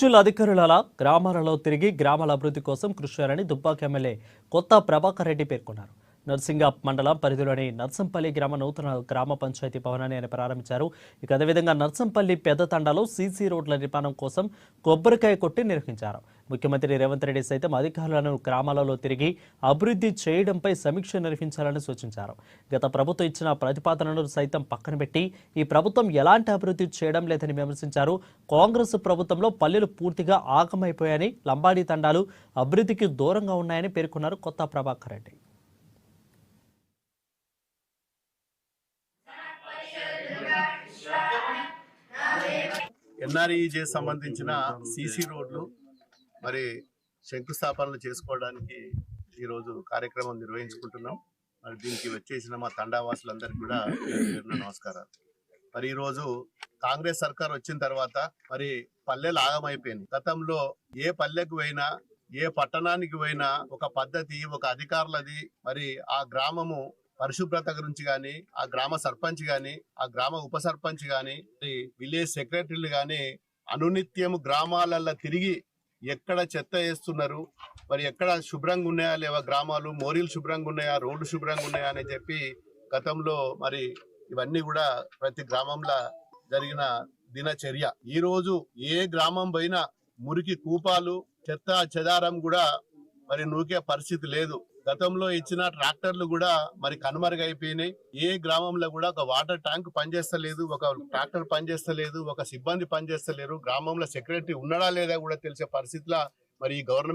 అధికారుల గ్రామాలలో తిరిగి గ్రామాల అభివృద్ధి కోసం కృషి చేయాలని దుబ్బాక ఎమ్మెల్యే కొత్త ప్రభాకర్ రెడ్డి పేర్కొన్నారు. నర్సింగ మండలం పరిధిలోని నర్సంపల్లి నూతన గ్రామ పంచాయతీ భవనాన్ని ఆయన ప్రారంభించారు. ఇక అదేవిధంగా నర్సంపల్లి పెద్ద తండాలో సీసీ రోడ్ల నిర్మాణం కోసం కొబ్బరికాయ కొట్టి నిర్వహించారు. ముఖ్యమంత్రి రేవంత్ రెడ్డి సైతం అధికారులను గ్రామాలలో తిరిగి అభివృద్ధి చేయడంపై సమీక్ష నిర్వహించాలని సూచించారు. గత ప్రభుత్వం ఇచ్చిన ప్రతిపాదనను సైతం పక్కన పెట్టి ఈ ప్రభుత్వం ఎలాంటి అభివృద్ధి చేయడం లేదని విమర్శించారు. కాంగ్రెస్ ప్రభుత్వంలో పల్లెలు పూర్తిగా ఆగమైపోయాయని, లంబాడీ తండాలు అభివృద్ధికి దూరంగా ఉన్నాయని పేర్కొన్నారు కొత్త ప్రభాకర్ రెడ్డి. ఎన్ఆర్ఈజే సంబంధించిన సీసీ రోడ్లు మరి శంకుస్థాపనలు చేసుకోవడానికి ఈరోజు కార్యక్రమం నిర్వహించుకుంటున్నాం. మరి దీనికి వచ్చేసిన మా తండావాసులందరికీ కూడా నమస్కారాలు. మరి ఈరోజు కాంగ్రెస్ సర్కార్ వచ్చిన తర్వాత మరి పల్లెలు ఆగమైపోయింది. గతంలో ఏ పల్లెకు పోయినా, ఏ పట్టణానికి పోయినా ఒక పద్ధతి, ఒక అధికారులది, మరి ఆ గ్రామము పరిశుభ్రత గురించి కానీ, ఆ గ్రామ సర్పంచ్ కానీ, ఆ గ్రామ ఉప సర్పంచ్ కానీ, విలేజ్ సెక్రటరీలు కానీ అనునిత్యము గ్రామాలలో తిరిగి ఎక్కడ చెత్త వేస్తున్నారు, మరి ఎక్కడ శుభ్రంగా ఉన్నాయా లేవా గ్రామాలు, మోరీలు శుభ్రంగా ఉన్నాయా, రోడ్లు శుభ్రంగా ఉన్నాయా అని చెప్పి గతంలో మరి ఇవన్నీ కూడా ప్రతి గ్రామంలో జరిగిన దినచర్య. ఈ రోజు ఏ గ్రామం పోయినా మురికి కూపాలు, చెత్త చెదారం కూడా మరి నూకే పరిస్థితి లేదు. గతంలో ఇచ్చిన ట్రాక్టర్లు కూడా మరి కనుమరుగైపోయినాయి. ఏ గ్రామంలో కూడా ఒక వాటర్ ట్యాంక్ పనిచేస్తలేదు, ఒక ట్రాక్టర్ పనిచేస్తలేదు, ఒక సిబ్బంది పనిచేస్తలేరు. గ్రామంలో సెక్రటరీ ఉన్నాడా లేదా కూడా తెలిసే పరిస్థితిలో మరి ఈ గవర్నమెంట్